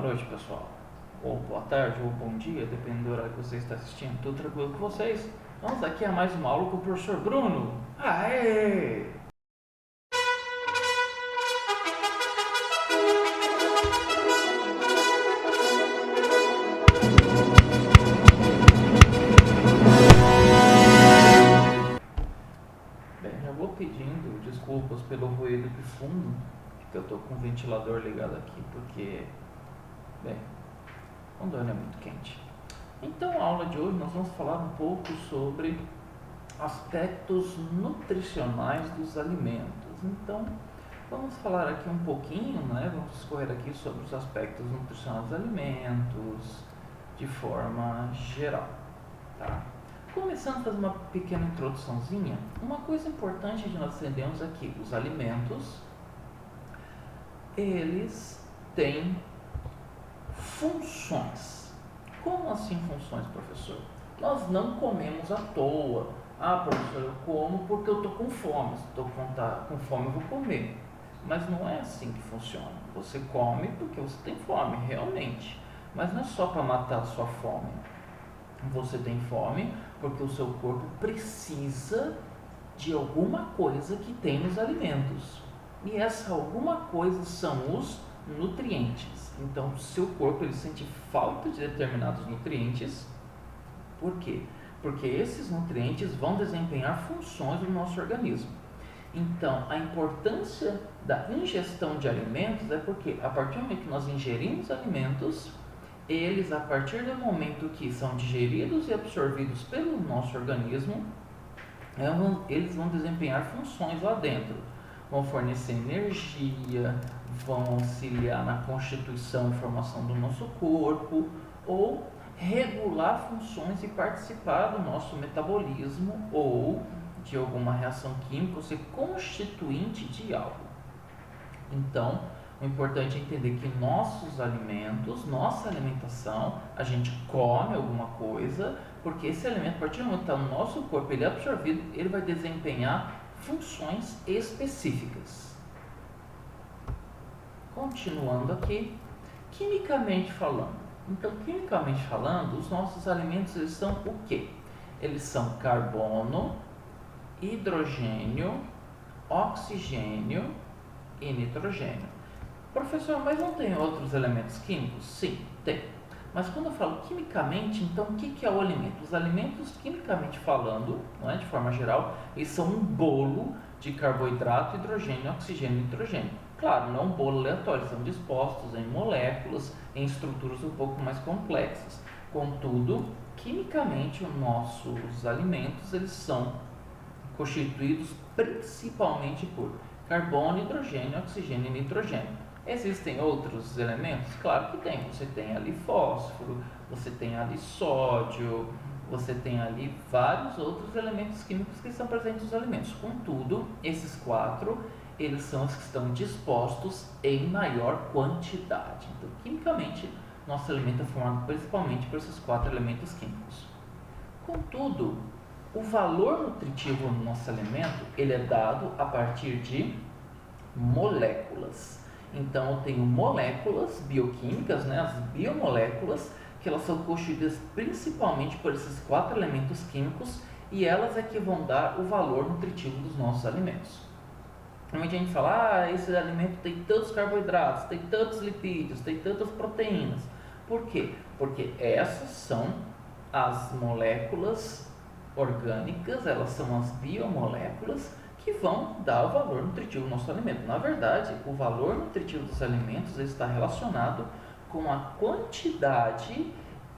noite, pessoal. Ou boa tarde, ou bom dia, dependendo do horário que você está assistindo. Tudo tranquilo com vocês? Vamos aqui a mais uma aula com o professor Bruno. Aê! Bem, já vou pedindo desculpas pelo ruído de fundo, porque eu estou com o ventilador ligado aqui, porque, bem, Rondônia é muito quente. Então, a aula de hoje nós vamos falar um pouco sobre aspectos nutricionais dos alimentos. Então, vamos falar aqui um pouquinho, vamos discorrer aqui sobre os aspectos nutricionais dos alimentos de forma geral, tá? Começando a fazer uma pequena introduçãozinha, uma coisa importante de nós entendermos aqui, os alimentos, eles têm funções. Como assim funções, professor? Nós não comemos à toa. Ah, professor, eu como porque eu estou com fome. Se estou com fome, eu vou comer. Mas não é assim que funciona. Você come porque você tem fome, realmente. Mas não é só para matar a sua fome. Você tem fome porque o seu corpo precisa de alguma coisa que tem nos alimentos. E essa alguma coisa são os nutrientes. Então, o seu corpo ele sente falta de determinados nutrientes. Por quê? Porque esses nutrientes vão desempenhar funções no nosso organismo. Então, a importância da ingestão de alimentos é porque, a partir do momento que nós ingerimos alimentos, eles, a partir do momento que são digeridos e absorvidos pelo nosso organismo, eles vão desempenhar funções lá dentro. Vão fornecer energia, vão auxiliar na constituição e formação do nosso corpo, ou regular funções e participar do nosso metabolismo ou de alguma reação química, ou ser constituinte de algo. Então, o importante é entender que nossos alimentos, nossa alimentação, a gente come alguma coisa, porque esse alimento, a partir do momento que está no nosso corpo, ele é absorvido, ele vai desempenhar funções específicas. Continuando aqui, quimicamente falando. Então, quimicamente falando, os nossos alimentos eles são o quê? Eles são carbono, hidrogênio, oxigênio e nitrogênio. Professor, mas não tem outros elementos químicos? Sim, tem. Mas quando eu falo quimicamente, então o que é o alimento? Os alimentos, quimicamente falando, de forma geral, eles são um bolo de carboidrato, hidrogênio, oxigênio e nitrogênio. Claro, não é um bolo aleatório, são dispostos em moléculas, em estruturas um pouco mais complexas. Contudo, quimicamente, os nossos alimentos eles são constituídos principalmente por carbono, hidrogênio, oxigênio e nitrogênio. Existem outros elementos? Claro que tem. Você tem ali fósforo, você tem ali sódio, você tem ali vários outros elementos químicos que estão presentes nos alimentos. Contudo, esses quatro, eles são os que estão dispostos em maior quantidade. Então, quimicamente, nosso alimento é formado principalmente por esses quatro elementos químicos. Contudo, o valor nutritivo no nosso alimento, ele é dado a partir de moléculas. Então, eu tenho moléculas bioquímicas, as biomoléculas, que elas são constituídas principalmente por esses quatro elementos químicos e elas é que vão dar o valor nutritivo dos nossos alimentos. Normalmente a gente fala, esse alimento tem tantos carboidratos, tem tantos lipídios, tem tantas proteínas. Por quê? Porque essas são as moléculas orgânicas, elas são as biomoléculas que vão dar o valor nutritivo do nosso alimento. Na verdade, o valor nutritivo dos alimentos está relacionado com a quantidade,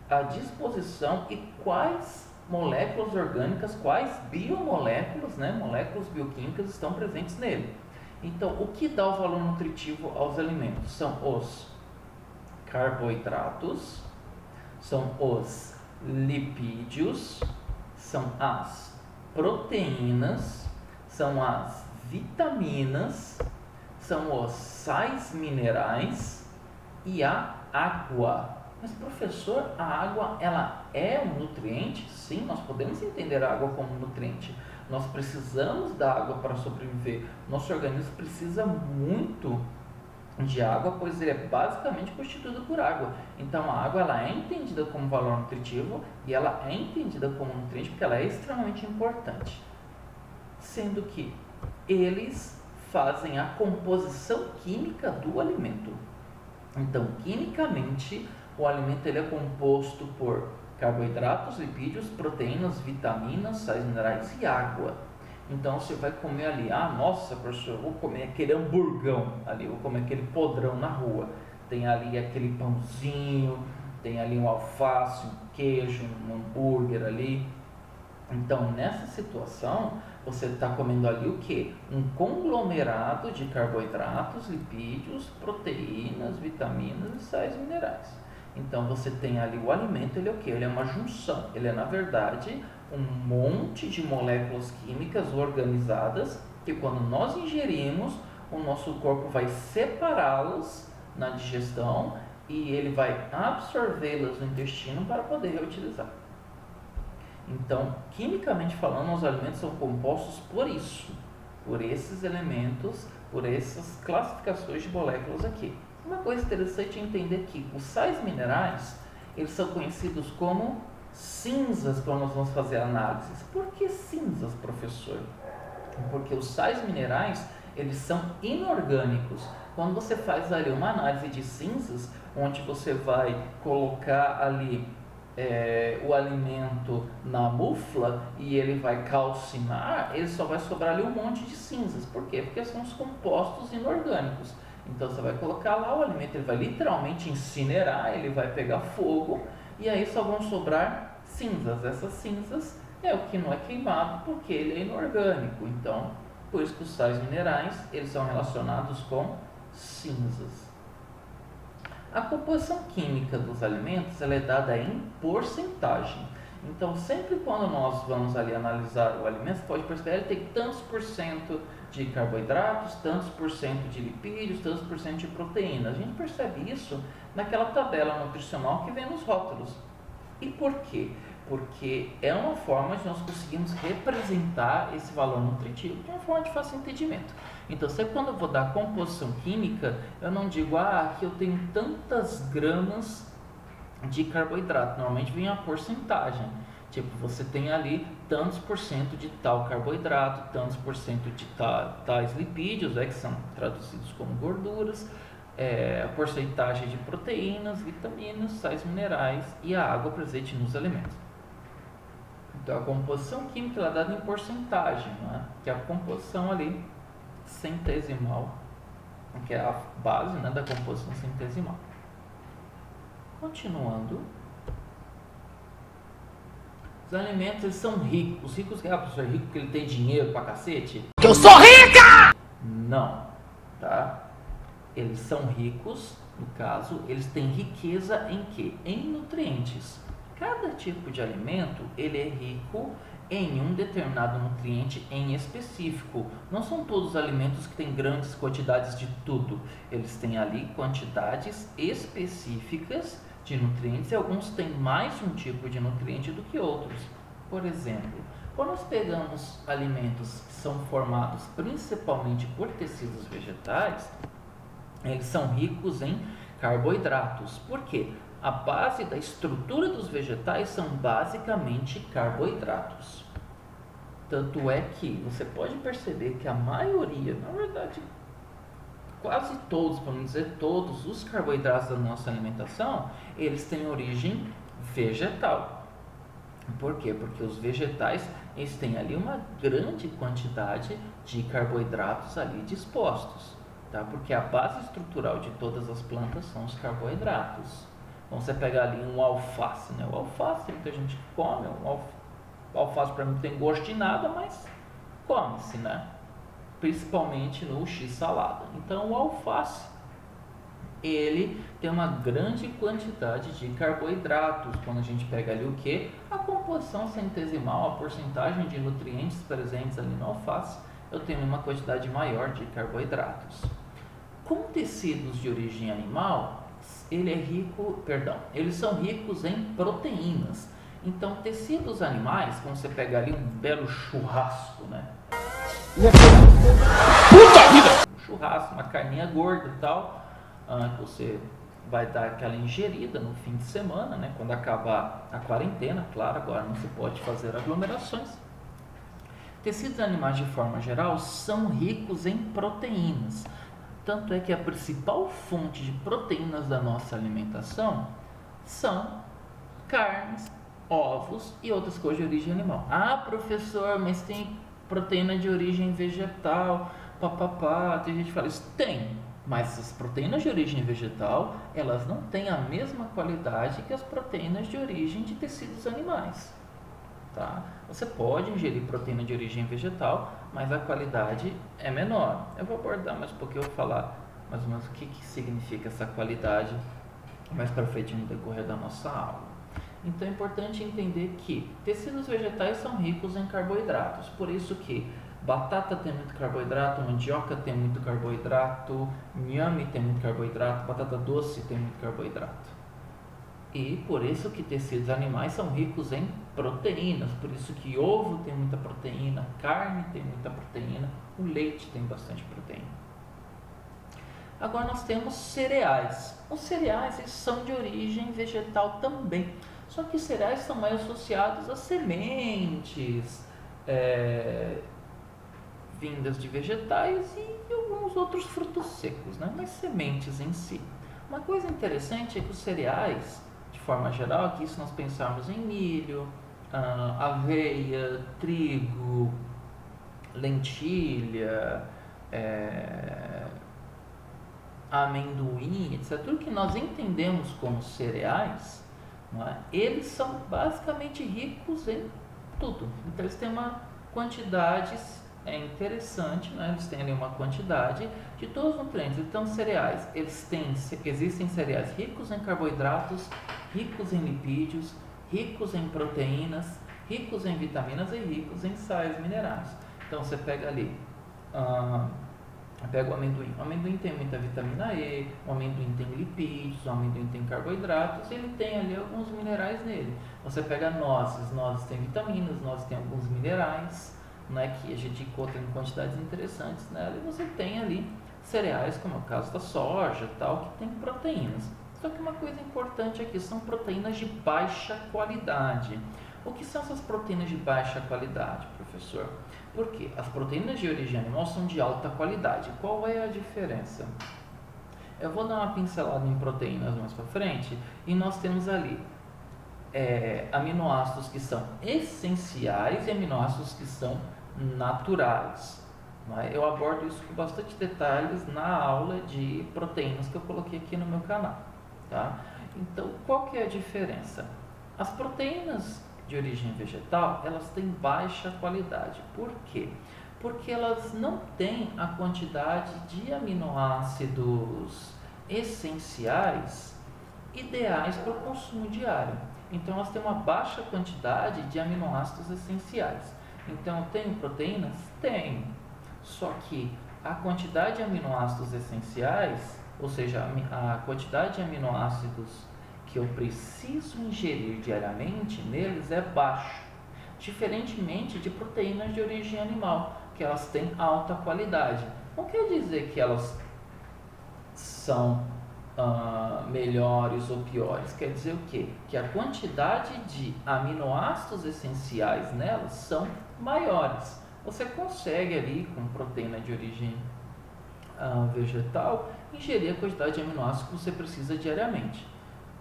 a disposição e quais moléculas orgânicas, quais biomoléculas, moléculas bioquímicas estão presentes nele. Então, o que dá o valor nutritivo aos alimentos? São os carboidratos, são os lipídios, são as proteínas, são as vitaminas, são os sais minerais e a água. Mas professor, a água ela é um nutriente? Sim, nós podemos entender a água como um nutriente. Nós precisamos da água para sobreviver. Nosso organismo precisa muito de água, pois ele é basicamente constituído por água. Então a água ela é entendida como valor nutritivo e ela é entendida como nutriente porque ela é extremamente importante. Sendo que eles fazem a composição química do alimento. Então, quimicamente, o alimento ele é composto por carboidratos, lipídios, proteínas, vitaminas, sais minerais e água. Então, você vai comer ali, nossa, professor, eu vou comer aquele hamburgão ali, eu vou comer aquele podrão na rua. Tem ali aquele pãozinho, tem ali um alface, um queijo, um hambúrguer ali. Então, nessa situação, você está comendo ali o quê? Um conglomerado de carboidratos, lipídios, proteínas, vitaminas e sais minerais. Então, você tem ali o alimento, ele é o quê? Ele é uma junção. Ele é, na verdade, um monte de moléculas químicas organizadas que, quando nós ingerimos, o nosso corpo vai separá-las na digestão e ele vai absorvê-las no intestino para poder reutilizar. Então, quimicamente falando, os alimentos são compostos por isso, por esses elementos, por essas classificações de moléculas aqui. Uma coisa interessante é entender que os sais minerais, eles são conhecidos como cinzas quando nós vamos fazer análises. Por que cinzas, professor? Porque os sais minerais, eles são inorgânicos. Quando você faz ali uma análise de cinzas, onde você vai colocar ali o alimento na mufla e ele vai calcinar, ele só vai sobrar ali um monte de cinzas. Por quê? Porque são os compostos inorgânicos. Então você vai colocar lá o alimento, ele vai literalmente incinerar, ele vai pegar fogo e aí só vão sobrar cinzas. Essas cinzas é o que não é queimado porque ele é inorgânico. Então, por isso que os sais minerais, eles são relacionados com cinzas. A composição química dos alimentos ela é dada em porcentagem. Então, sempre quando nós vamos ali analisar o alimento, você pode perceber que ele tem tantos por cento de carboidratos, tantos por cento de lipídios, tantos por cento de proteínas. A gente percebe isso naquela tabela nutricional que vem nos rótulos. E por quê? Porque é uma forma de nós conseguirmos representar esse valor nutritivo de uma forma de fácil entendimento. Então, sempre quando eu vou dar composição química, eu não digo, aqui eu tenho tantas gramas de carboidrato. Normalmente vem a porcentagem. Tipo, você tem ali tantos por cento de tal carboidrato, tantos por cento de tais lipídios, que são traduzidos como gorduras, a porcentagem de proteínas, vitaminas, sais minerais e a água presente nos alimentos. Então, a composição química ela é dada em porcentagem, né? Que é a composição ali centesimal, que é a base, né, da composição centesimal. Continuando, os alimentos eles são ricos. Os ricos, professor, é rico porque ele tem dinheiro pra cacete? Eu sou rica! Não, tá? Eles são ricos, no caso, eles têm riqueza em quê? Em nutrientes. Cada tipo de alimento, ele é rico em um determinado nutriente em específico. Não são todos os alimentos que têm grandes quantidades de tudo. Eles têm ali quantidades específicas de nutrientes e alguns têm mais de um tipo de nutriente do que outros. Por exemplo, quando nós pegamos alimentos que são formados principalmente por tecidos vegetais, eles são ricos em carboidratos. Por quê? A base da estrutura dos vegetais são basicamente carboidratos. Tanto é que você pode perceber que a maioria, na verdade, quase todos, para não dizer todos, os carboidratos da nossa alimentação, eles têm origem vegetal. Por quê? Porque os vegetais, eles têm ali uma grande quantidade de carboidratos ali dispostos, tá? Porque a base estrutural de todas as plantas são os carboidratos. Então, você pega ali um alface, né? O alface tem muita gente que come, o alface para mim não tem gosto de nada, mas come-se, né? Principalmente no x-salada. Então, o alface, ele tem uma grande quantidade de carboidratos. Quando a gente pega ali o que? A composição centesimal, a porcentagem de nutrientes presentes ali no alface, eu tenho uma quantidade maior de carboidratos. Com tecidos de origem animal, eles são ricos em proteínas. Então, tecidos animais, quando você pega ali um belo churrasco, né? Puta vida! Um churrasco, uma carninha gorda e tal, que você vai dar aquela ingerida no fim de semana, né? Quando acabar a quarentena, claro, agora não se pode fazer aglomerações. Tecidos animais, de forma geral, são ricos em proteínas. Tanto é que a principal fonte de proteínas da nossa alimentação são carnes, ovos e outras coisas de origem animal. Ah, professor, mas tem proteína de origem vegetal, papapá. Tem gente que fala isso. Tem, mas as proteínas de origem vegetal, elas não têm a mesma qualidade que as proteínas de origem de tecidos animais. Tá? Você pode ingerir proteína de origem vegetal, mas a qualidade é menor. Eu vou abordar mais um pouquinho, eu vou falar mais ou menos o que significa essa qualidade mais para frente no decorrer da nossa aula. Então é importante entender que tecidos vegetais são ricos em carboidratos, por isso que batata tem muito carboidrato, mandioca tem muito carboidrato, inhame tem muito carboidrato, batata doce tem muito carboidrato. E por isso que tecidos animais são ricos em proteínas, por isso que ovo tem muita proteína, carne tem muita proteína, o leite tem bastante proteína. Agora nós temos cereais. Os cereais eles são de origem vegetal também, só que os cereais são mais associados a sementes vindas de vegetais e alguns outros frutos secos, né? Mas sementes em si. Uma coisa interessante é que os cereais, de forma geral, aqui se nós pensarmos em milho, aveia, trigo, lentilha, amendoim, etc., tudo que nós entendemos como cereais, não é? Eles são basicamente ricos em tudo. Então eles têm uma quantidade interessante, né? Eles têm ali uma quantidade de todos os nutrientes. Então cereais, existem cereais ricos em carboidratos, ricos em lipídios, ricos em proteínas, ricos em vitaminas e ricos em sais minerais. Então você pega ali, pega o amendoim tem muita vitamina E, o amendoim tem lipídios, o amendoim tem carboidratos, ele tem ali alguns minerais nele. Você pega nozes têm vitaminas, nozes têm alguns minerais, né, que a gente encontra em quantidades interessantes nela, e você tem ali cereais, como é o caso da soja tal, que tem proteínas. Só que uma coisa importante aqui, são proteínas de baixa qualidade. O que são essas proteínas de baixa qualidade, professor? Porque as proteínas de origem animal são de alta qualidade. Qual é a diferença? Eu vou dar uma pincelada em proteínas mais para frente, e nós temos ali aminoácidos que são essenciais e aminoácidos que são naturais. Eu abordo isso com bastante detalhes na aula de proteínas que eu coloquei aqui no meu canal. Tá? Então, qual que é a diferença? As proteínas de origem vegetal, elas têm baixa qualidade. Por quê? Porque elas não têm a quantidade de aminoácidos essenciais ideais para o consumo diário. Então, elas têm uma baixa quantidade de aminoácidos essenciais. Então, tem proteínas? Tem. Só que a quantidade de aminoácidos essenciais, ou seja, a quantidade de aminoácidos que eu preciso ingerir diariamente neles é baixa, diferentemente de proteínas de origem animal, que elas têm alta qualidade. Não quer dizer que elas são melhores ou piores, quer dizer o quê? Que a quantidade de aminoácidos essenciais nelas são maiores. Você consegue ali, com proteína de origem vegetal, ingerir a quantidade de aminoácidos que você precisa diariamente.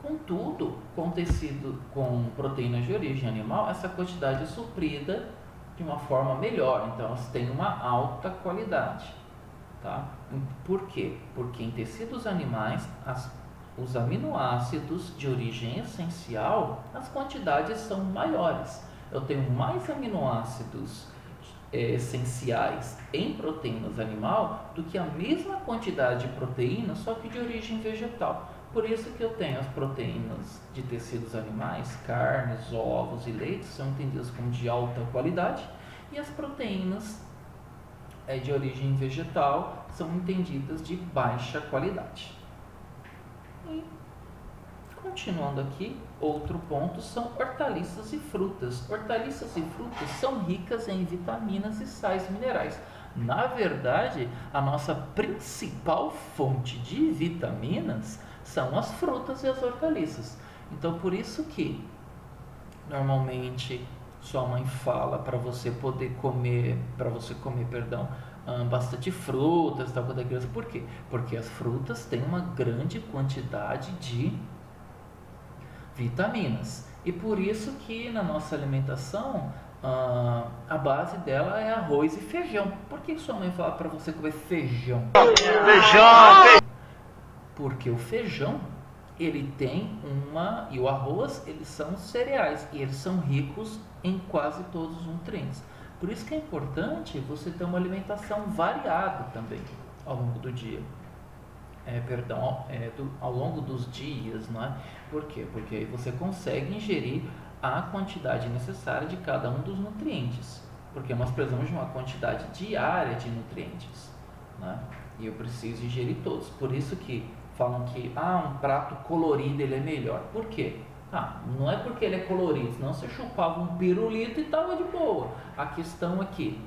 Contudo, com proteínas de origem animal, essa quantidade é suprida de uma forma melhor, então elas têm uma alta qualidade. Tá? Por quê? Porque em tecidos animais, os aminoácidos de origem essencial, as quantidades são maiores. Eu tenho mais aminoácidos essenciais em proteínas animal do que a mesma quantidade de proteína, só que de origem vegetal. Por isso que eu tenho as proteínas de tecidos animais, carnes, ovos e leite, são entendidas como de alta qualidade, e as proteínas de origem vegetal são entendidas de baixa qualidade. E, continuando aqui, outro ponto são hortaliças e frutas. Hortaliças e frutas são ricas em vitaminas e sais minerais. Na verdade, a nossa principal fonte de vitaminas são as frutas e as hortaliças. Então, por isso que normalmente sua mãe fala para você poder comer, bastante frutas, tal, quando é criança. Por quê? Porque as frutas têm uma grande quantidade de vitaminas. E por isso que na nossa alimentação a base dela é arroz e feijão. Por que sua mãe fala para você comer feijão? Feijão! Porque o feijão, ele tem e o arroz, eles são cereais e eles são ricos em quase todos os nutrientes. Por isso que é importante você ter uma alimentação variada também ao longo do dia. Ao longo dos dias, não é? Por quê? Porque aí você consegue ingerir a quantidade necessária de cada um dos nutrientes, porque nós precisamos de uma quantidade diária de nutrientes, né? E eu preciso ingerir todos. Por isso que falam que um prato colorido ele é melhor. Por quê? Não é porque ele é colorido, senão você chupava um pirulito e estava de boa. A questão é que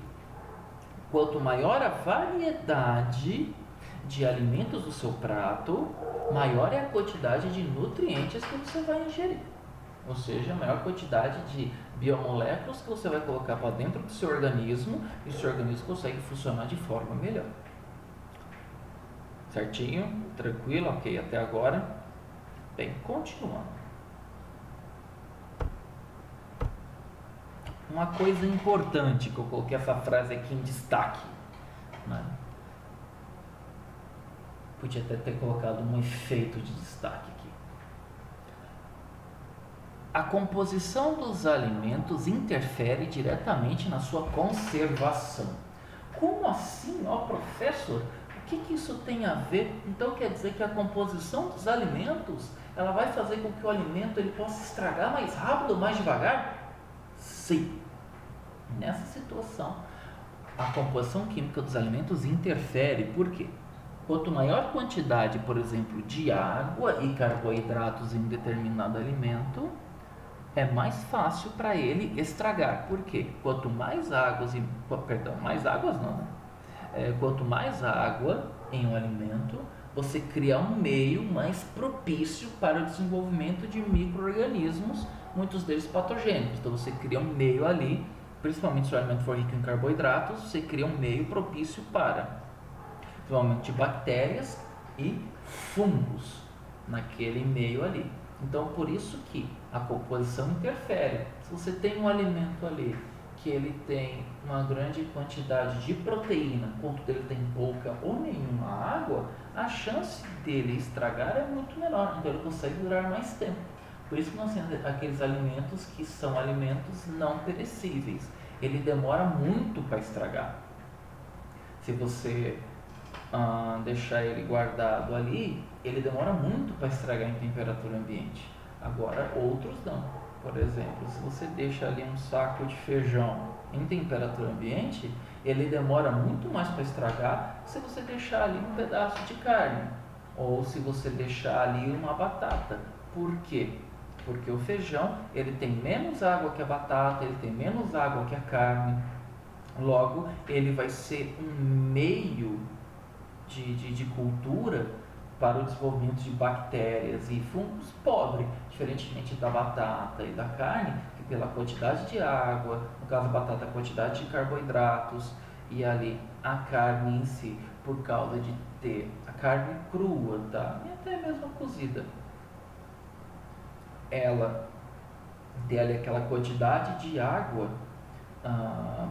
quanto maior a variedade de alimentos do seu prato, maior é a quantidade de nutrientes que você vai ingerir. Ou seja, a maior quantidade de biomoléculas que você vai colocar para dentro do seu organismo e o seu organismo consegue funcionar de forma melhor. Certinho? Tranquilo? Ok, até agora? Bem, continuando. Uma coisa importante que eu coloquei essa frase aqui em destaque, né? Podia até ter colocado um efeito de destaque aqui. A composição dos alimentos interfere diretamente na sua conservação. Como assim, professor? O que isso tem a ver? Então quer dizer que a composição dos alimentos, ela vai fazer com que o alimento ele possa estragar mais rápido ou mais devagar? Sim. Nessa situação, a composição química dos alimentos interfere. Por quê? Quanto maior quantidade, por exemplo, de água e carboidratos em um determinado alimento, é mais fácil para ele estragar. Por quê? Quanto mais águas quanto mais água em um alimento, você cria um meio mais propício para o desenvolvimento de micro-organismos, muitos deles patogênicos. Então você cria um meio ali, principalmente se o alimento for rico em carboidratos, você cria um meio propício para desenvolvimento de bactérias e fungos naquele meio ali. Então, por isso que a composição interfere. Se você tem um alimento ali que ele tem uma grande quantidade de proteína, quanto dele tem pouca ou nenhuma água, a chance dele estragar é muito menor, então ele consegue durar mais tempo. Por isso que nós temos aqueles alimentos que são alimentos não perecíveis. Ele demora muito para estragar. Se você deixar ele guardado ali, ele demora muito para estragar em temperatura ambiente. Agora, outros não. Por exemplo, se você deixa ali um saco de feijão em temperatura ambiente, ele demora muito mais para estragar se você deixar ali um pedaço de carne, ou se você deixar ali uma batata. Por quê? Porque o feijão ele tem menos água que a batata, ele tem menos água que a carne. Logo, ele vai ser um meio de cultura para o desenvolvimento de bactérias e fungos pobre, diferentemente da batata e da carne, que pela quantidade de água, no caso da batata, a quantidade de carboidratos, e ali a carne em si, por causa de ter a carne crua, tá? E até mesmo cozida, ela tem ali aquela quantidade de água,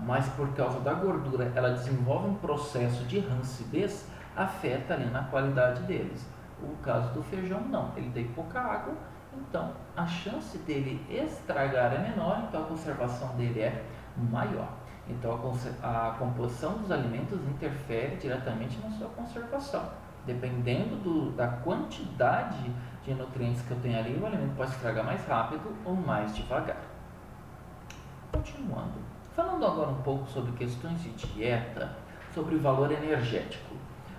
mas por causa da gordura, ela desenvolve um processo de rancidez, afeta ali na qualidade deles. O caso do feijão não, ele tem pouca água, então a chance dele estragar é menor, então a conservação dele é maior. Então a composição dos alimentos interfere diretamente na sua conservação. Dependendo da quantidade de nutrientes que eu tenho ali, o alimento pode estragar mais rápido ou mais devagar. Continuando, falando agora um pouco sobre questões de dieta, sobre o valor energético.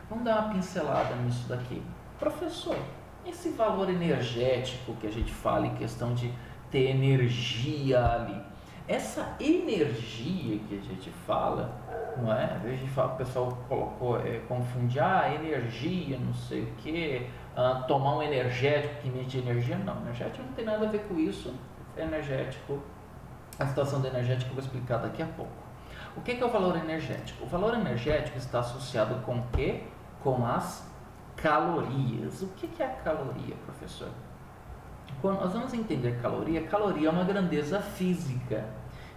Vamos dar uma pincelada nisso daqui. Professor, esse valor energético que a gente fala em questão de ter energia ali, essa energia que a gente fala, não é? Às vezes a gente fala, o pessoal confunde energia, não sei o que, tomar um energético que emite energia. Não, energético não tem nada a ver com isso. Energético, a situação do energético eu vou explicar daqui a pouco. O que é o valor energético? O valor energético está associado com o quê? Com as calorias. O que é a caloria, professor? Quando nós vamos entender caloria é uma grandeza física.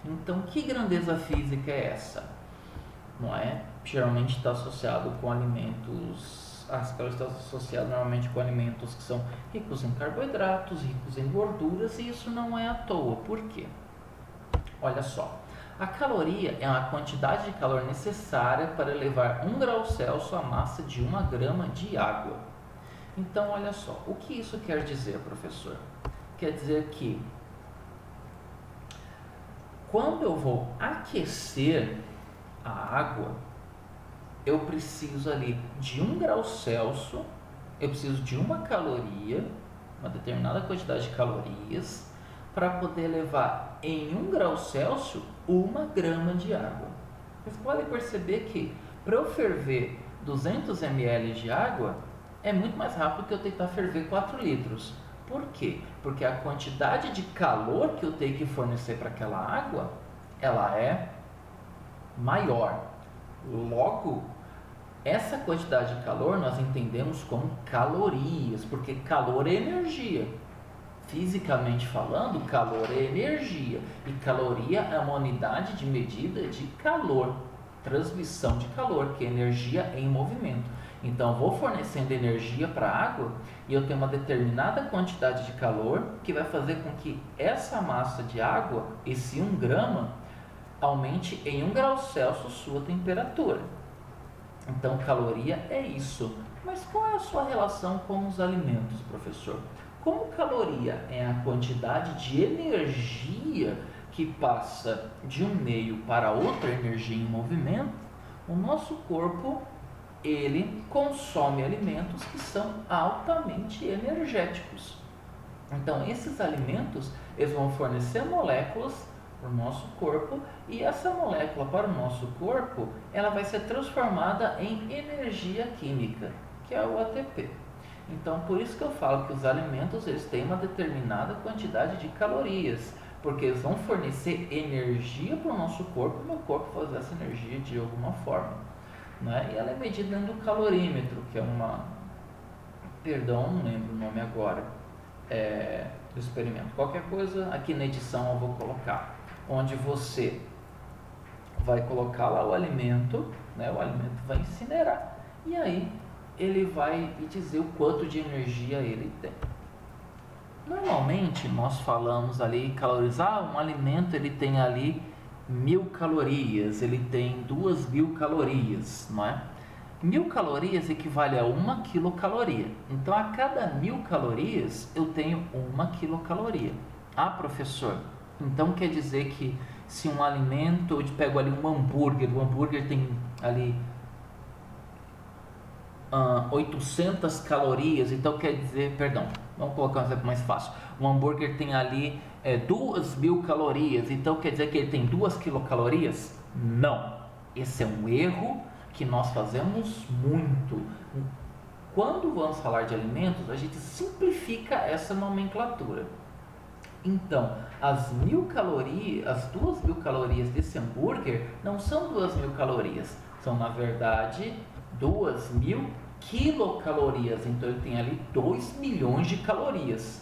Então, que grandeza física é essa? Não é? Geralmente está associado com alimentos, as calorias estão associadas normalmente com alimentos que são ricos em carboidratos, ricos em gorduras, e isso não é à toa. Por quê? Olha só, a caloria é a quantidade de calor necessária para elevar 1 grau Celsius a massa de 1 grama de água. Então, olha só, o que isso quer dizer, professor? Quer dizer que quando eu vou aquecer a água, eu preciso ali de 1 grau Celsius, eu preciso de uma caloria, uma determinada quantidade de calorias, para poder levar em 1 grau Celsius 1 grama de água. Vocês podem perceber que para eu ferver 200 ml de água, é muito mais rápido que eu tentar ferver 4 litros. Por quê? Porque a quantidade de calor que eu tenho que fornecer para aquela água, ela é maior. Logo, essa quantidade de calor nós entendemos como calorias, porque calor é energia. Fisicamente falando, calor é energia, e caloria é uma unidade de medida de calor, transmissão de calor, que é energia em movimento. Então, eu vou fornecendo energia para a água e eu tenho uma determinada quantidade de calor que vai fazer com que essa massa de água, esse 1 grama, aumente em 1 grau Celsius sua temperatura. Então, caloria é isso. Mas qual é a sua relação com os alimentos, professor? Como caloria é a quantidade de energia que passa de um meio para outra energia em movimento, o nosso corpo ele consome alimentos que são altamente energéticos. Então, esses alimentos eles vão fornecer moléculas para o nosso corpo, e essa molécula para o nosso corpo ela vai ser transformada em energia química, que é o ATP. Então, por isso que eu falo que os alimentos eles têm uma determinada quantidade de calorias, porque eles vão fornecer energia para o nosso corpo e o meu corpo fazer essa energia de alguma forma. Né? E ela é medida dentro do calorímetro, que é não lembro o nome agora, do experimento. Qualquer coisa aqui na edição eu vou colocar, onde você vai colocar lá o alimento, né? O alimento vai incinerar, e aí ele vai dizer o quanto de energia ele tem. Normalmente nós falamos ali, calorizar um alimento, ele tem ali 1000 calorias, ele tem 2000 calorias, não é? 1000 calorias equivale a 1 quilocaloria. Então, a cada 1000 calorias, eu tenho 1 quilocaloria. Ah, professor, então quer dizer que se um alimento, eu pego ali um hambúrguer, o hambúrguer tem ali 800 calorias, então quer dizer, perdão, vamos colocar um exemplo mais fácil. Um hambúrguer tem ali 2000 calorias, então quer dizer que ele tem 2 quilocalorias? Não, esse é um erro que nós fazemos muito. Quando vamos falar de alimentos, a gente simplifica essa nomenclatura. Então, as 1000 calorias, as 2000 calorias desse hambúrguer não são 2000 calorias, são na verdade 2000 quilocalorias, então ele tem ali 2 milhões de calorias.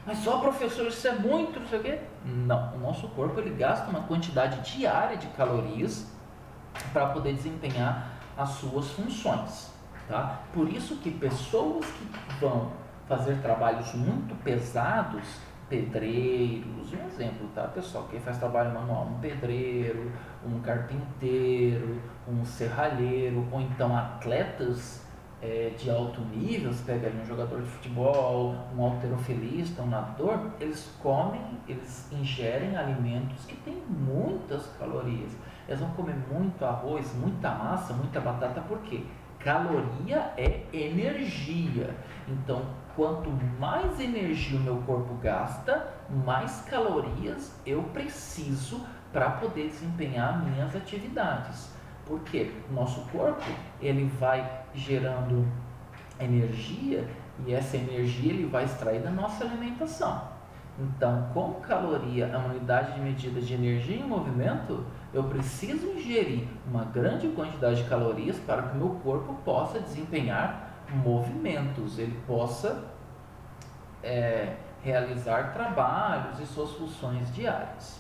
Mas só, professor, isso é muito, não sei o quê? Não, o nosso corpo ele gasta uma quantidade diária de calorias para poder desempenhar as suas funções, tá? Por isso que pessoas que vão fazer trabalhos muito pesados, pedreiros, um exemplo, tá, pessoal, quem faz trabalho manual, um pedreiro, um carpinteiro, um serralheiro, ou então atletas de alto nível, você pega ali um jogador de futebol, um halterofilista, um nadador, eles ingerem alimentos que têm muitas calorias. Eles vão comer muito arroz, muita massa, muita batata, por quê? caloria é energia. Então, quanto mais energia o meu corpo gasta, mais calorias eu preciso para poder desempenhar minhas atividades. Porque o nosso corpo, ele vai gerando energia e essa energia ele vai extrair da nossa alimentação. Então, como caloria é uma unidade de medida de energia em movimento, eu preciso ingerir uma grande quantidade de calorias para que o meu corpo possa desempenhar movimentos, ele possa realizar trabalhos e suas funções diárias.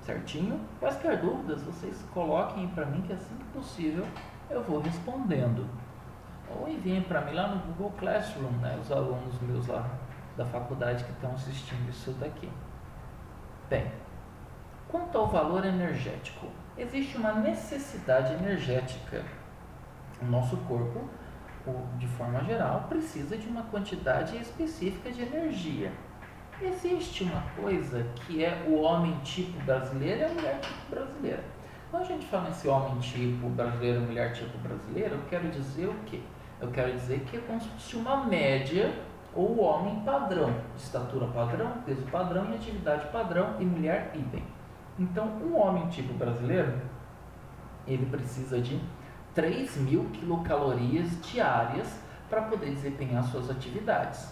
Certinho? Quaisquer dúvidas, vocês coloquem para mim que assim que possível eu vou respondendo. Ou enviem para mim lá no Google Classroom, né, os alunos meus lá da faculdade que estão assistindo isso daqui. Bem, quanto ao valor energético, existe uma necessidade energética. O nosso corpo, de forma geral, precisa de uma quantidade específica de energia. Existe uma coisa que é o homem tipo brasileiro e a mulher tipo brasileira. Quando a gente fala nesse homem tipo brasileiro e mulher tipo brasileira, eu quero dizer o quê? Eu quero dizer que é como se fosse uma média ou o homem padrão, estatura padrão, peso padrão e atividade padrão e mulher idem. Então, um homem tipo brasileiro, ele precisa de 3.000 quilocalorias diárias para poder desempenhar suas atividades.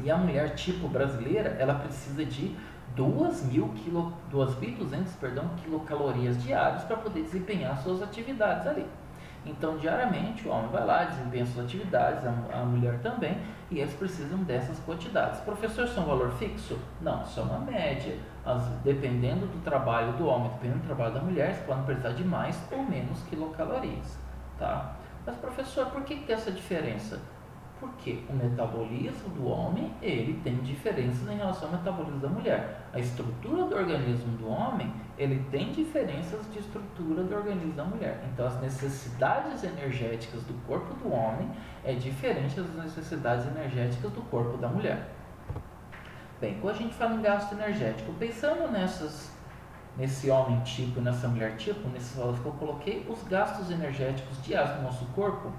E a mulher tipo brasileira, ela precisa de 2.200 quilocalorias diárias para poder desempenhar suas atividades ali. Então, diariamente, o homem vai lá, desempenha suas atividades, a mulher também, e eles precisam dessas quantidades. Professor, isso é um valor fixo? Não, isso é uma média. Dependendo do trabalho do homem, dependendo do trabalho da mulher, eles podem precisar de mais ou menos quilocalorias, tá? Mas, professor, por que essa diferença? Porque o metabolismo do homem, ele tem diferenças em relação ao metabolismo da mulher. A estrutura do organismo do homem, ele tem diferenças de estrutura do organismo da mulher. Então, as necessidades energéticas do corpo do homem é diferente das necessidades energéticas do corpo da mulher. Bem, quando a gente fala em gasto energético, pensando nesse homem tipo, nessa mulher tipo, nesses valores que eu coloquei, os gastos energéticos diários do nosso corpo,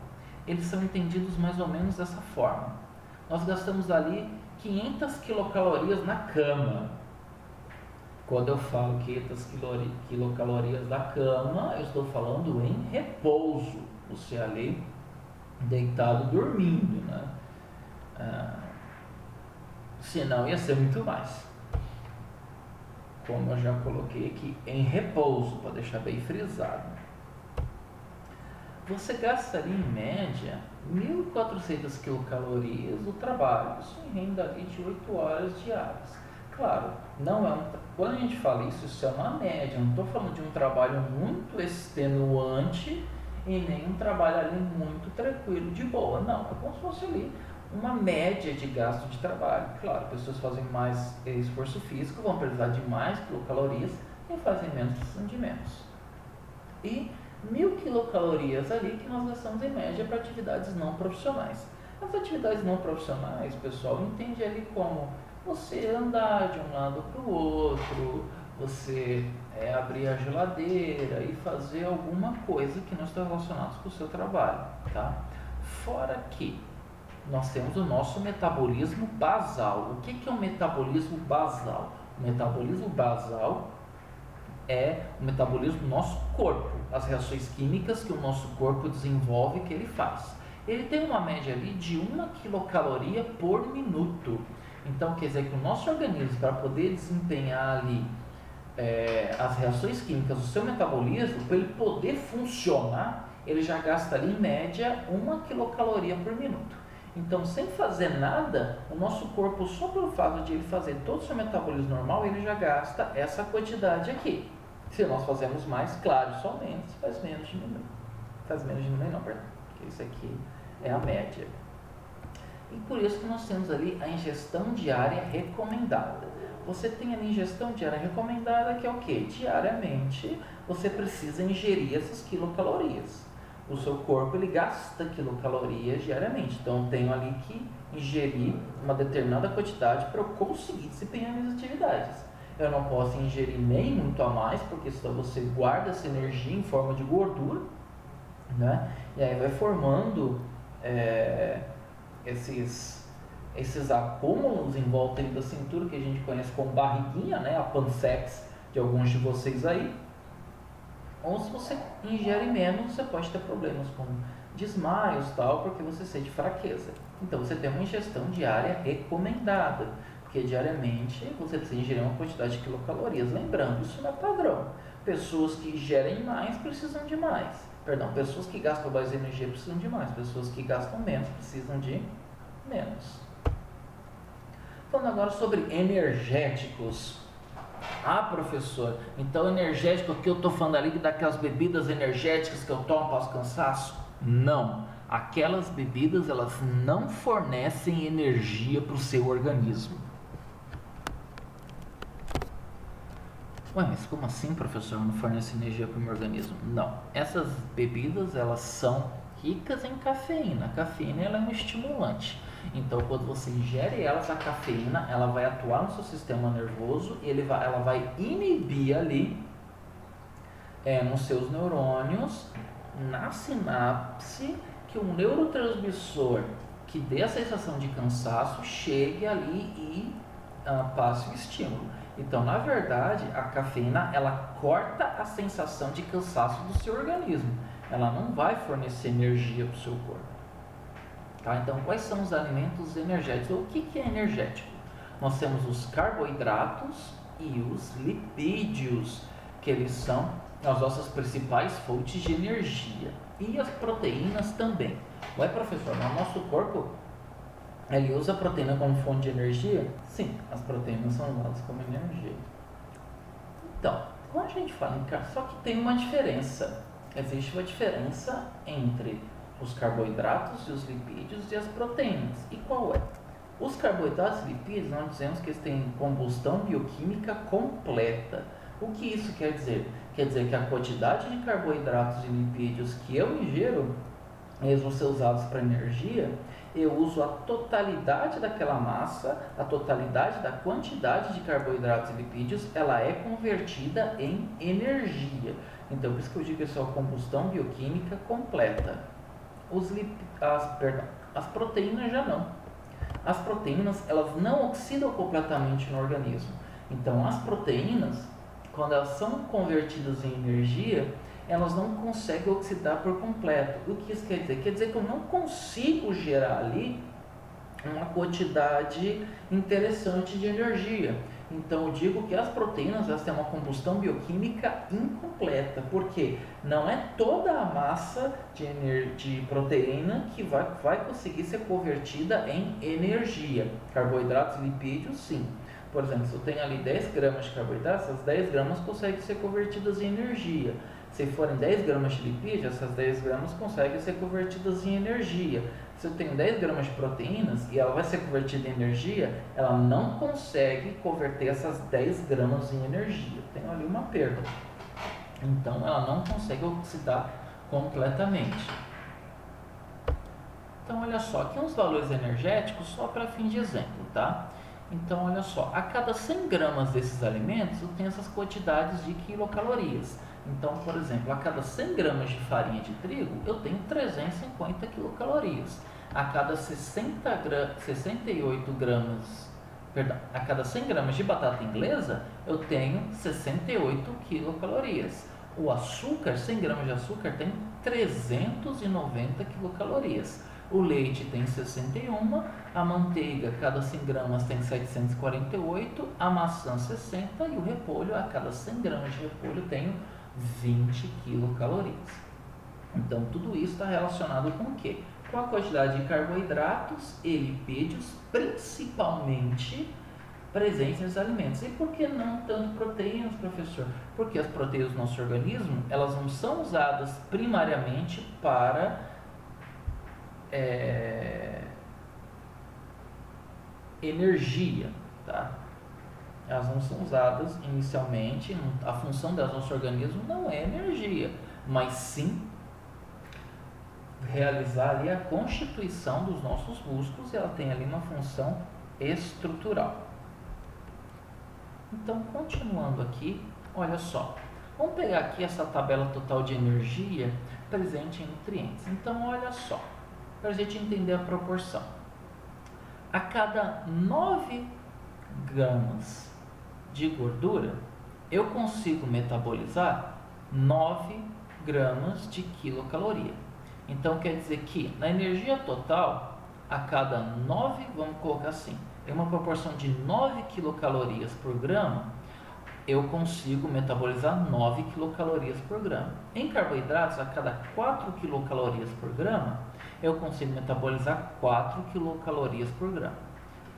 eles são entendidos mais ou menos dessa forma. Nós gastamos ali 500 quilocalorias na cama. Quando eu falo 500 quilocalorias da cama, eu estou falando em repouso. Você ali deitado dormindo, né? Senão ia ser muito mais. Como eu já coloquei aqui, em repouso, para deixar bem frisado. Você gastaria em média 1.400 quilocalorias do trabalho, isso em renda ali de 8 horas diárias. Claro, não é quando a gente fala isso é uma média, não estou falando de um trabalho muito extenuante e nem um trabalho ali muito tranquilo, de boa, não, é como se fosse ali uma média de gasto de trabalho. Claro, pessoas fazem mais esforço físico, vão precisar de mais quilocalorias e fazem menos, precisam de menos. E 1.000 quilocalorias ali que nós gastamos em média para atividades não profissionais. As atividades não profissionais, pessoal, entende ali como você andar de um lado para o outro, você abrir a geladeira e fazer alguma coisa que não está relacionada com o seu trabalho, tá? Fora que nós temos o nosso metabolismo basal. O que é o metabolismo basal? O metabolismo basal é o metabolismo do nosso corpo, as reações químicas que o nosso corpo desenvolve, que ele faz. Ele tem uma média ali de 1 quilocaloria por minuto. Então, quer dizer que o nosso organismo, para poder desempenhar ali as reações químicas do seu metabolismo, para ele poder funcionar, ele já gasta ali em média 1 quilocaloria por minuto. Então, sem fazer nada, o nosso corpo, só pelo fato de ele fazer todo o seu metabolismo normal, ele já gasta essa quantidade aqui. Se nós fazemos mais, claro, só menos, faz menos diminuir. Faz menos diminuir não, perdão, porque isso aqui é a média. E por isso que nós temos ali a ingestão diária recomendada. Você tem ali a ingestão diária recomendada, que é o quê? Diariamente, você precisa ingerir essas quilocalorias. O seu corpo, ele gasta quilocalorias diariamente. Então, eu tenho ali que ingerir uma determinada quantidade para eu conseguir desempenhar minhas atividades. Eu não posso ingerir nem muito a mais, porque senão você guarda essa energia em forma de gordura. né? E aí vai formando esses acúmulos em volta aí da cintura, que a gente conhece como barriguinha, né? A pansex de alguns de vocês aí. Ou se você ingere menos, você pode ter problemas com desmaios tal, porque você sente fraqueza. Então você tem uma ingestão diária recomendada, porque diariamente você precisa ingerir uma quantidade de quilocalorias. Lembrando, isso não é padrão. Pessoas que ingerem mais precisam de mais. Perdão, pessoas que gastam mais energia precisam de mais. Pessoas que gastam menos precisam de menos. Falando agora sobre energéticos. Ah, professor, então energético que eu estou falando ali daquelas bebidas energéticas que eu tomo após cansaço? Não, aquelas bebidas elas não fornecem energia para o seu organismo. Ué, mas como assim, professor, não fornece energia para o meu organismo? Não, essas bebidas elas são ricas em cafeína. A cafeína ela é um estimulante. Então, quando você ingere elas, a cafeína ela vai atuar no seu sistema nervoso e ela vai inibir ali nos seus neurônios, na sinapse, que o neurotransmissor que dê a sensação de cansaço chegue ali e passe o estímulo. Então, na verdade, a cafeína ela corta a sensação de cansaço do seu organismo. Ela não vai fornecer energia para o seu corpo. Tá? Então, quais são os alimentos energéticos? O que é energético? Nós temos os carboidratos e os lipídios, que eles são as nossas principais fontes de energia. E as proteínas também. Ué, professor, mas o nosso corpo ele usa a proteína como fonte de energia? Sim, as proteínas são usadas como energia. Então, quando a gente fala em carne, só que tem uma diferença. Existe uma diferença entre os carboidratos e os lipídios e as proteínas. E qual é? Os carboidratos e lipídios, nós dizemos que eles têm combustão bioquímica completa. O que isso quer dizer? Quer dizer que a quantidade de carboidratos e lipídios que eu ingiro, eles vão ser usados para energia. Eu uso a totalidade daquela massa, a totalidade da quantidade de carboidratos e lipídios, ela é convertida em energia. Então, por isso que eu digo que isso é uma combustão bioquímica completa. As proteínas já não. As proteínas, elas não oxidam completamente no organismo. Então, as proteínas, quando elas são convertidas em energia, elas não conseguem oxidar por completo. O que isso quer dizer? Quer dizer que eu não consigo gerar ali uma quantidade interessante de energia. Então eu digo que as proteínas elas têm uma combustão bioquímica incompleta, porque não é toda a massa de proteína que vai conseguir ser convertida em energia. Carboidratos e lipídios, sim. Por exemplo, se eu tenho ali 10 gramas de carboidratos, essas 10 gramas conseguem ser convertidas em energia. Se forem 10 gramas de lipídio, essas 10 gramas conseguem ser convertidas em energia. Se eu tenho 10 gramas de proteínas e ela vai ser convertida em energia, ela não consegue converter essas 10 gramas em energia. Tem ali uma perda. Então, ela não consegue oxidar completamente. Então, olha só, aqui uns valores energéticos só para fim de exemplo, tá? Então, olha só, a cada 100 gramas desses alimentos, eu tenho essas quantidades de quilocalorias. Então, por exemplo, a cada 100 gramas de farinha de trigo, eu tenho 350 quilocalorias. A cada 68 gramas, perdão, a cada 100 gramas de batata inglesa, eu tenho 68 quilocalorias. O açúcar, 100 gramas de açúcar, tem 390 quilocalorias. O leite tem 61, a manteiga, cada 100 gramas tem 748, a maçã 60 e o repolho, a cada 100 gramas de repolho, tenho 20 quilocalorias. Então, tudo isso está relacionado com o quê? Com a quantidade de carboidratos e lipídios, principalmente presentes nos alimentos. E por que não tanto proteínas, professor? Porque as proteínas do nosso organismo, elas não são usadas primariamente para energia, tá? Elas não são usadas inicialmente, a função delas no nosso organismo não é energia, mas sim realizar ali a constituição dos nossos músculos, e ela tem ali uma função estrutural. Então, continuando aqui, olha só, vamos pegar aqui essa tabela total de energia presente em nutrientes. Então, olha só, para a gente entender a proporção. A cada 9 gramas de gordura, eu consigo metabolizar 9 gramas de quilocaloria. Então, quer dizer que na energia total, a cada 9, vamos colocar assim, em uma proporção de 9 quilocalorias por grama, eu consigo metabolizar 9 quilocalorias por grama. Em carboidratos, a cada 4 quilocalorias por grama, eu consigo metabolizar 4 quilocalorias por grama.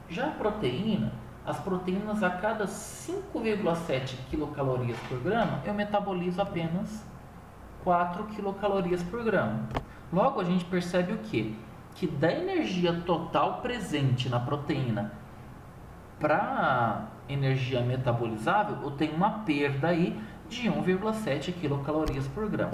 Já a proteína, as proteínas a cada 5,7 quilocalorias por grama, eu metabolizo apenas 4 quilocalorias por grama. Logo, a gente percebe o quê? Que da energia total presente na proteína para energia metabolizável, eu tenho uma perda aí de 1,7 quilocalorias por grama.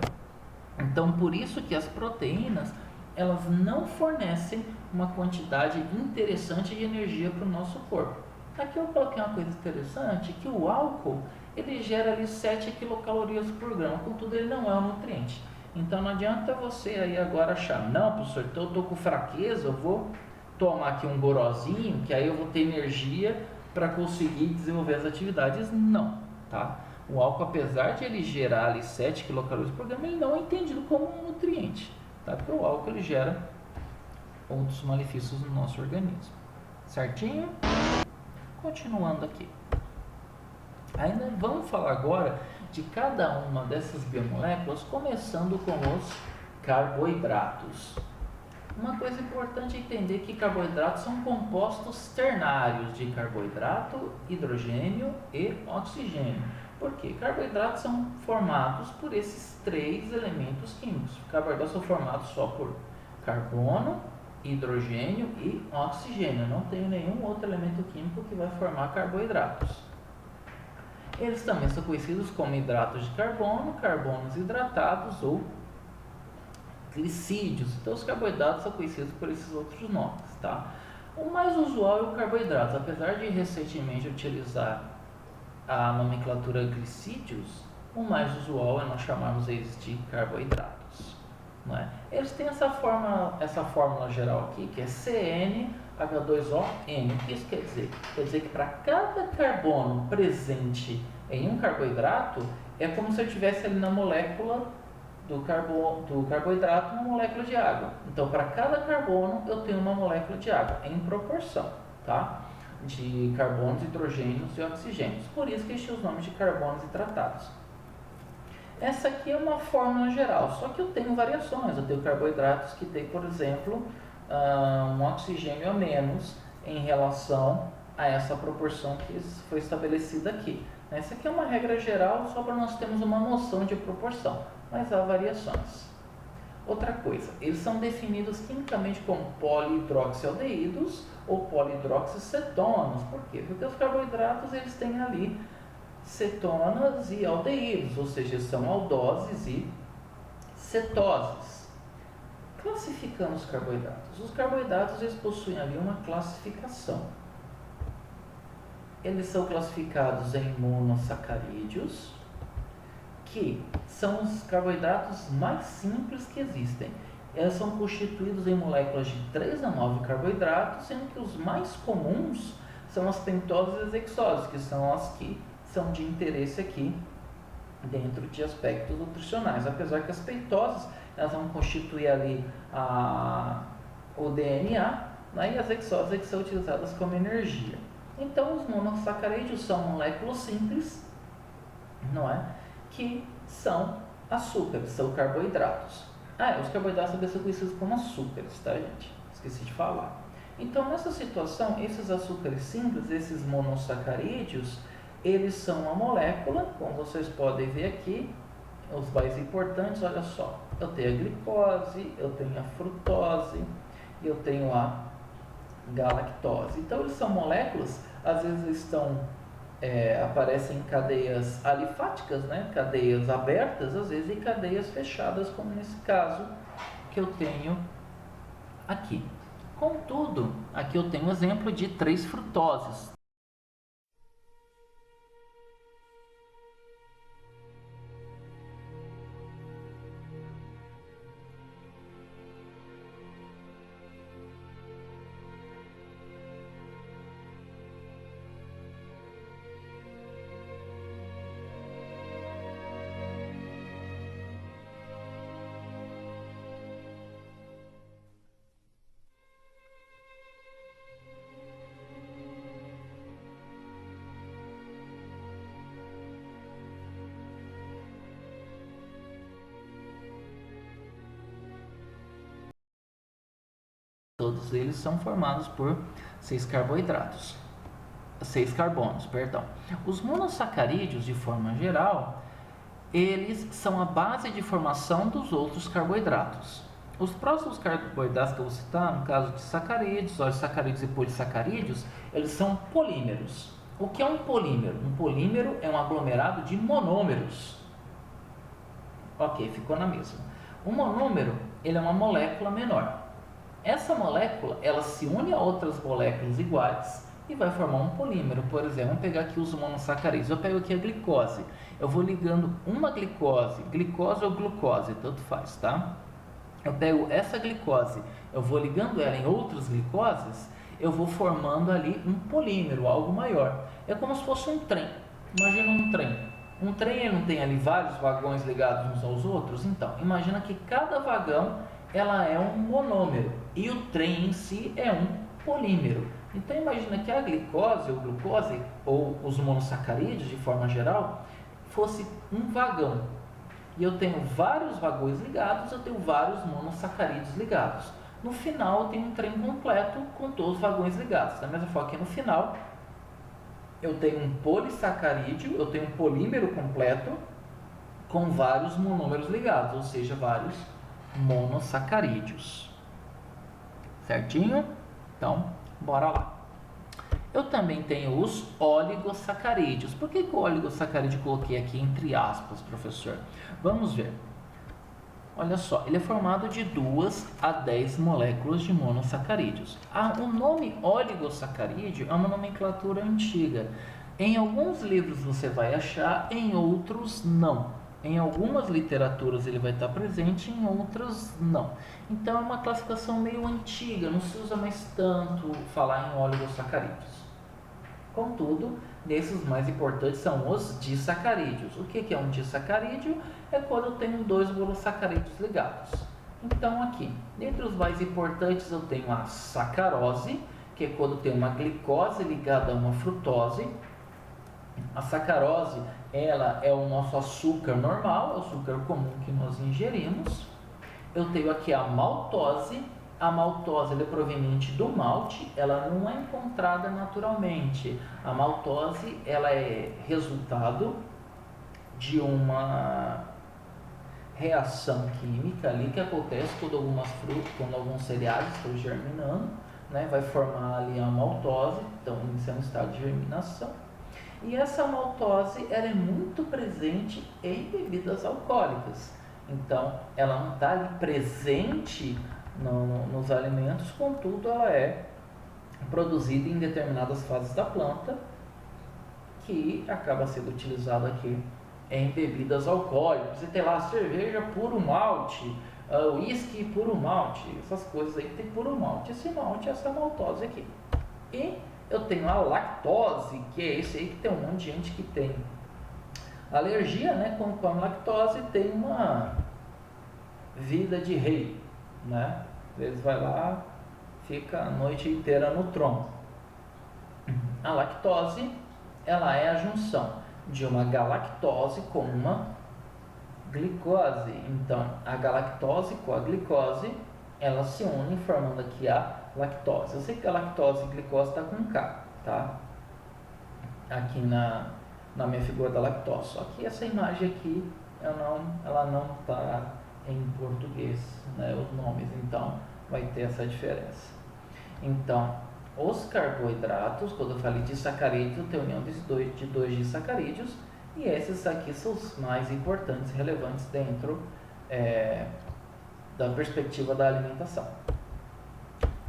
Então, por isso que as proteínas, elas não fornecem uma quantidade interessante de energia para o nosso corpo. Aqui eu coloquei uma coisa interessante, que o álcool, ele gera ali 7 quilocalorias por grama, contudo ele não é um nutriente. Então não adianta você aí agora achar, não, professor, então eu estou com fraqueza, eu vou tomar aqui um gorozinho, que aí eu vou ter energia para conseguir desenvolver as atividades. Não, tá? O álcool, apesar de ele gerar ali 7 quilocalorias por grama, ele não é entendido como um nutriente, tá? Porque o álcool ele gera outros malefícios no nosso organismo. Certinho? Continuando aqui. Ainda vamos falar agora de cada uma dessas biomoléculas, começando com os carboidratos. Uma coisa importante é entender que carboidratos são compostos ternários de carboidrato, hidrogênio e oxigênio. Por quê? Carboidratos são formados por esses 3 elementos químicos. Carboidratos são formados só por carbono, hidrogênio e oxigênio. Não tem nenhum outro elemento químico que vai formar carboidratos. Eles também são conhecidos como hidratos de carbono, carbonos hidratados ou glicídios. Então, os carboidratos são conhecidos por esses outros nomes, tá? O mais usual é o carboidrato. Apesar de recentemente utilizar a nomenclatura glicídios, o mais usual é nós chamarmos eles de carboidratos, não é? Eles têm essa fórmula geral aqui, que é CnH2ON. O que isso quer dizer? Quer dizer que para cada carbono presente em um carboidrato, é como se eu tivesse ali na molécula do carboidrato uma molécula de água. Então, para cada carbono, eu tenho uma molécula de água, em proporção, tá? De carbonos, hidrogênios e oxigênios. Por isso que existem os nomes de carbonos hidratados. Essa aqui é uma fórmula geral, só que eu tenho variações. Eu tenho carboidratos que tem, por exemplo, um oxigênio a menos em relação a essa proporção que foi estabelecida aqui. Essa aqui é uma regra geral, só para nós termos uma noção de proporção, mas há variações. Outra coisa, eles são definidos quimicamente como polihidroxialdeídos ou polihidroxicetonas. Por quê? Porque os carboidratos eles têm ali cetonas e aldeídos, ou seja, são aldoses e cetoses. Classificando os carboidratos eles possuem ali uma classificação. Eles são classificados em monossacarídeos, que são os carboidratos mais simples que existem. Eles são constituídos em moléculas de 3 a 9 carboidratos, sendo que os mais comuns são as pentoses e as hexoses, que são as que são de interesse aqui dentro de aspectos nutricionais. Apesar que as pentoses elas vão constituir ali o DNA, né, e as hexoses que são utilizadas como energia. Então, os monossacarídeos são moléculas simples, não é? Que são açúcares, são carboidratos. Os carboidratos também são conhecidos como açúcares, tá, gente? Esqueci de falar. Então, nessa situação, esses açúcares simples, esses monossacarídeos, eles são uma molécula, como vocês podem ver aqui, os mais importantes, olha só. Eu tenho a glicose, eu tenho a frutose, e eu tenho a galactose. Então, eles são moléculas, às vezes aparecem em cadeias alifáticas, né? Cadeias abertas, às vezes em cadeias fechadas, como nesse caso que eu tenho aqui. Contudo, aqui eu tenho um exemplo de 3 frutoses. Todos eles são formados por 6 carboidratos. 6 carbonos, perdão. Os monossacarídeos, de forma geral, eles são a base de formação dos outros carboidratos. Os próximos carboidratos que eu vou citar, no caso de sacarídeos, oligosacarídeos e polissacarídeos, eles são polímeros. O que é um polímero? Um polímero é um aglomerado de monômeros. Ok, ficou na mesma. O monômero, ele é uma molécula menor. Essa molécula, ela se une a outras moléculas iguais e vai formar um polímero. Por exemplo, vamos pegar aqui os monossacarídeos. Eu pego aqui a glicose. Eu vou ligando uma glicose ou glucose, tanto faz, tá? Eu pego essa glicose, eu vou ligando ela em outras glicoses, eu vou formando ali um polímero, algo maior. É como se fosse um trem. Imagina um trem. Um trem, ele não tem ali vários vagões ligados uns aos outros? Então, imagina que cada vagão, ela é um monômero e o trem em si é um polímero. Então, imagina que a glicose ou glucose, ou os monossacarídeos de forma geral, fosse um vagão. E eu tenho vários vagões ligados, eu tenho vários monossacarídeos ligados. No final, eu tenho um trem completo com todos os vagões ligados. Da mesma forma que no final, eu tenho um polissacarídeo, eu tenho um polímero completo com vários monômeros ligados, ou seja, vários monossacarídeos. Certinho? Então, bora lá. Eu também tenho os oligosacarídeos. Por que o oligosacarídeo eu coloquei aqui entre aspas, professor? Vamos ver. Olha só, ele é formado de 2 a 10 moléculas de monossacarídeos. O nome oligosacarídeo é uma nomenclatura antiga. Em alguns livros você vai achar, em outros não. Em algumas literaturas ele vai estar presente, em outras não. Então é uma classificação meio antiga, não se usa mais tanto falar em oligosacarídeos. Contudo, nesses mais importantes são os disacarídeos. O que é um disacarídeo? É quando eu tenho 2 monossacarídeos ligados. Então aqui, dentre os mais importantes eu tenho a sacarose, que é quando tem uma glicose ligada a uma frutose. A sacarose, ela é o nosso açúcar normal, o açúcar comum que nós ingerimos. Eu tenho aqui a maltose. A maltose ela é proveniente do malte, ela não é encontrada naturalmente. A maltose ela é resultado de uma reação química ali que acontece quando algumas frutas, quando alguns cereais estão germinando, né, vai formar ali a maltose, então isso é um estado de germinação. E essa maltose ela é muito presente em bebidas alcoólicas. Então, ela não está ali presente nos alimentos, contudo, ela é produzida em determinadas fases da planta, que acaba sendo utilizada aqui em bebidas alcoólicas. Você tem lá cerveja puro malte, uísque puro malte, essas coisas aí tem puro malte. Esse malte é essa maltose aqui. E eu tenho a lactose, que é esse aí que tem um monte de gente que tem alergia, né? Quando come lactose tem uma vida de rei, né? Eles vai lá, fica a noite inteira no tronco. A lactose, ela é a junção de uma galactose com uma glicose. Então, a galactose com a glicose, elas se unem formando aqui a lactose. Eu sei que a lactose e glicose está com K, tá? Aqui na minha figura da lactose. Só que essa imagem aqui, ela não está em português, né, os nomes, então vai ter essa diferença. Então, os carboidratos, quando eu falei de sacarídeos, eu tenho união de dois disacarídeos, e esses aqui são os mais importantes e relevantes dentro da perspectiva da alimentação.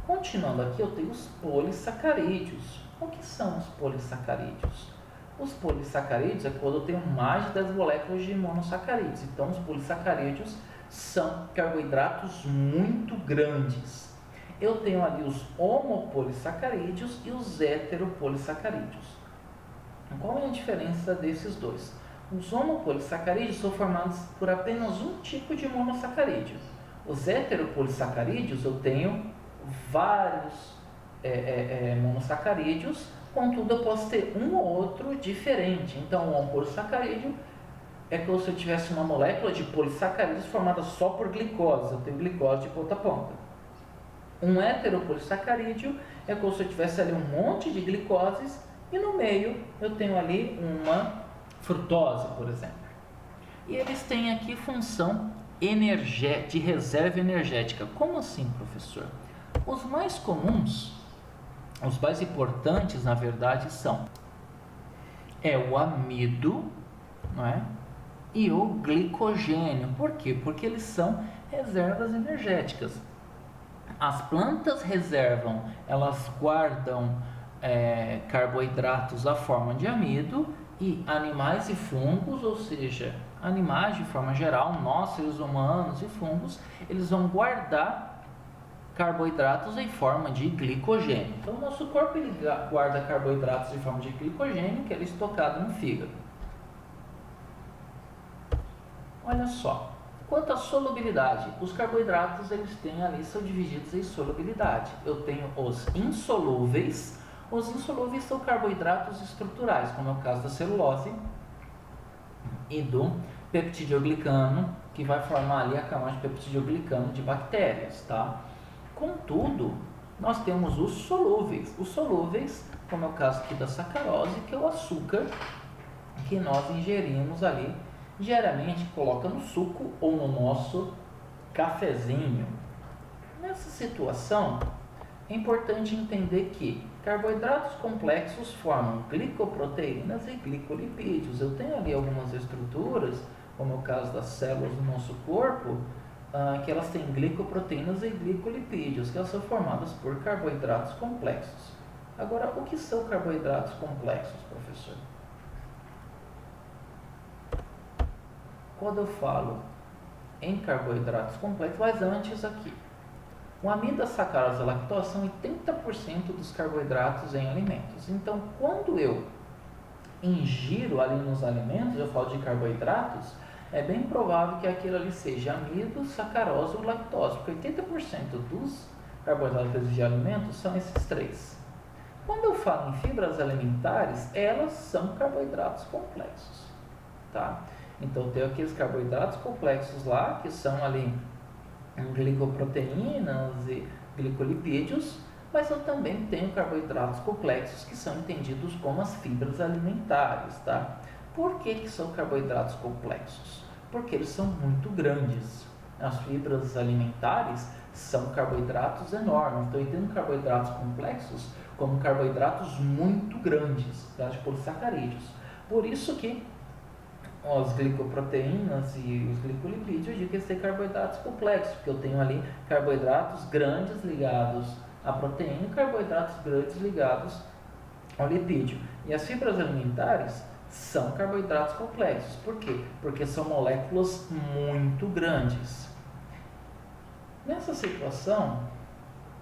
Continuando aqui, eu tenho os polissacarídeos. O que são os polissacarídeos? Os polissacarídeos é quando eu tenho mais de 10 moléculas de monossacarídeos. Então, os polissacarídeos são carboidratos muito grandes. Eu tenho ali os homopolissacarídeos e os heteropolissacarídeos. Qual é a diferença desses dois? Os homopolissacarídeos são formados por apenas um tipo de monossacarídeo. Os heteropolissacarídeos, eu tenho vários monossacarídeos, contudo eu posso ter um ou outro diferente. Então, o homopolissacarídeo é como se eu tivesse uma molécula de polissacarídeos formada só por glicose. Eu tenho glicose de ponta a ponta. Um heteropolissacarídeo é como se eu tivesse ali um monte de glicoses e no meio eu tenho ali uma frutose, por exemplo. E eles têm aqui função de reserva energética. Como assim, professor? Os mais comuns, os mais importantes, na verdade, são o amido, não é? E o glicogênio. Por quê? Porque eles são reservas energéticas. As plantas reservam, elas guardam carboidratos à forma de amido, e animais e fungos, ou seja, animais de forma geral, nós seres humanos e fungos, eles vão guardar carboidratos em forma de glicogênio. Então, o nosso corpo ele guarda carboidratos em forma de glicogênio, que é estocado no fígado. Olha só, quanto à solubilidade, os carboidratos eles têm ali, são divididos em solubilidade. Eu tenho os insolúveis. Os insolúveis são carboidratos estruturais, como é o caso da celulose e do peptidoglicano, que vai formar ali a camada de peptidoglicano de bactérias, tá? Contudo, nós temos os solúveis. Os solúveis, como é o caso aqui da sacarose, que é o açúcar que nós ingerimos ali diariamente, coloca no suco ou no nosso cafezinho. Nessa situação, é importante entender que carboidratos complexos formam glicoproteínas e glicolipídios. Eu tenho ali algumas estruturas, como é o caso das células do nosso corpo, que elas têm glicoproteínas e glicolipídios, que elas são formadas por carboidratos complexos. Agora, o que são carboidratos complexos, professor? Quando eu falo em carboidratos complexos, mas antes aqui, o amido, a sacarose e a lactose são 80% dos carboidratos em alimentos. Então, quando eu ingiro ali nos alimentos, eu falo de carboidratos, é bem provável que aquilo ali seja amido, sacarose ou lactose, porque 80% dos carboidratos de alimentos são esses três. Quando eu falo em fibras alimentares, elas são carboidratos complexos, tá? Então, eu tenho aqueles carboidratos complexos lá, que são ali glicoproteínas e glicolipídios, mas eu também tenho carboidratos complexos que são entendidos como as fibras alimentares, tá? Por que são carboidratos complexos? Porque eles são muito grandes. As fibras alimentares são carboidratos enormes, então eu entendo carboidratos complexos como carboidratos muito grandes, tá? De polissacarídeos. Por isso que as glicoproteínas e os glicolipídios, eu digo que eles têm carboidratos complexos, porque eu tenho ali carboidratos grandes ligados à proteína e carboidratos grandes ligados ao lipídio. E as fibras alimentares são carboidratos complexos. Por quê? Porque são moléculas muito grandes. Nessa situação,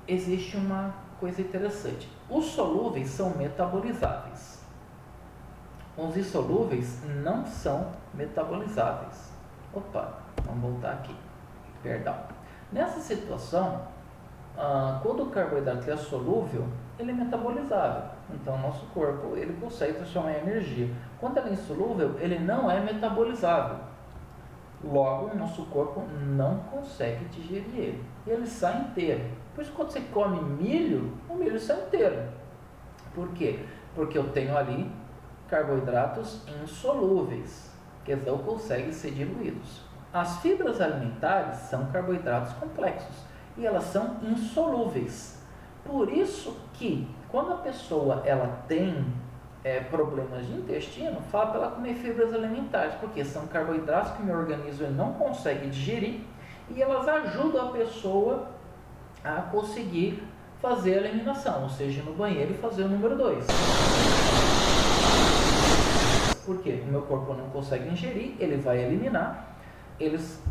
existe uma coisa interessante. Os solúveis são metabolizáveis. Os insolúveis não são metabolizáveis. Opa, vamos voltar aqui. Perdão. Nessa situação, quando o carboidrato é solúvel, ele é metabolizável. Então, o nosso corpo ele consegue transformar em energia. Quando ele é insolúvel, ele não é metabolizável. Logo, o nosso corpo não consegue digerir ele. E ele sai inteiro. Por isso, quando você come milho, o milho sai inteiro. Por quê? Porque eu tenho ali carboidratos insolúveis, que não conseguem ser diluídos. As fibras alimentares são carboidratos complexos e elas são insolúveis. Por isso que quando a pessoa ela tem problemas de intestino, fala para ela comer fibras alimentares, porque são carboidratos que o meu organismo não consegue digerir e elas ajudam a pessoa a conseguir fazer a eliminação, ou seja, no banheiro e fazer o número 2. Porque o meu corpo não consegue ingerir, ele vai eliminar. Eles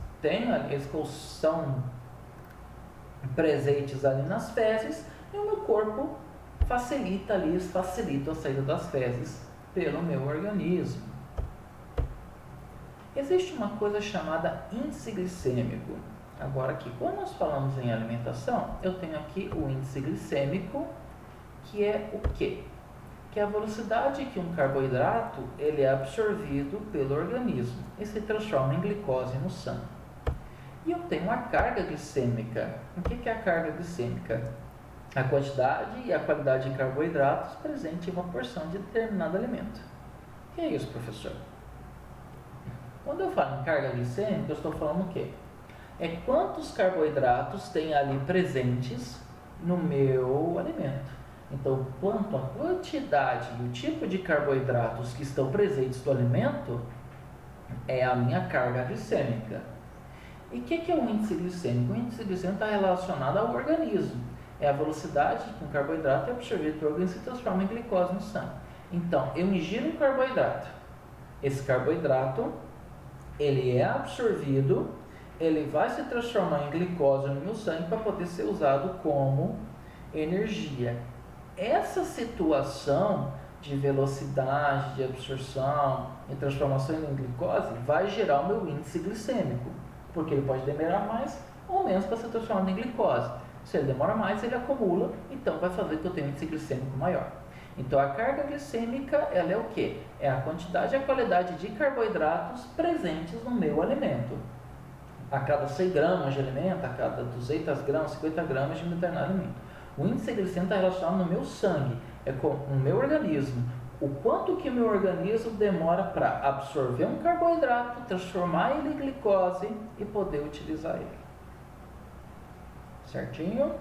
são presentes ali nas fezes e o meu corpo facilita a saída das fezes pelo meu organismo. Existe uma coisa chamada índice glicêmico. Agora aqui, quando nós falamos em alimentação, eu tenho aqui o índice glicêmico, que é o quê? Que é a velocidade que um carboidrato ele é absorvido pelo organismo e se transforma em glicose no sangue. E eu tenho a carga glicêmica. O que é a carga glicêmica? A quantidade e a qualidade de carboidratos presente em uma porção de determinado alimento. O que é isso, professor? Quando eu falo em carga glicêmica, eu estou falando o quê? É quantos carboidratos tem ali presentes no meu alimento. Então, quanto a quantidade e o tipo de carboidratos que estão presentes no alimento é a minha carga glicêmica. E o que é o índice glicêmico? O índice glicêmico está relacionado ao organismo. É a velocidade que um carboidrato é absorvido pelo organismo e se transforma em glicose no sangue. Então, eu ingiro um carboidrato. Esse carboidrato, ele é absorvido, ele vai se transformar em glicose no meu sangue para poder ser usado como energia. Essa situação de velocidade, de absorção e transformação em glicose vai gerar o meu índice glicêmico, porque ele pode demorar mais ou menos para ser transformado em glicose. Se ele demora mais, ele acumula, então vai fazer que eu tenha um índice glicêmico maior. Então a carga glicêmica, ela é o quê? É a quantidade e a qualidade de carboidratos presentes no meu alimento. A cada 100 gramas de alimento, a cada 200 gramas, 50 gramas de determinado alimento. O índice glicêmico está relacionado no meu sangue, é com o meu organismo. O quanto que o meu organismo demora para absorver um carboidrato, transformar ele em glicose e poder utilizar ele. Certinho?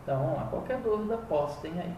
Então vamos lá, qualquer dúvida postem aí.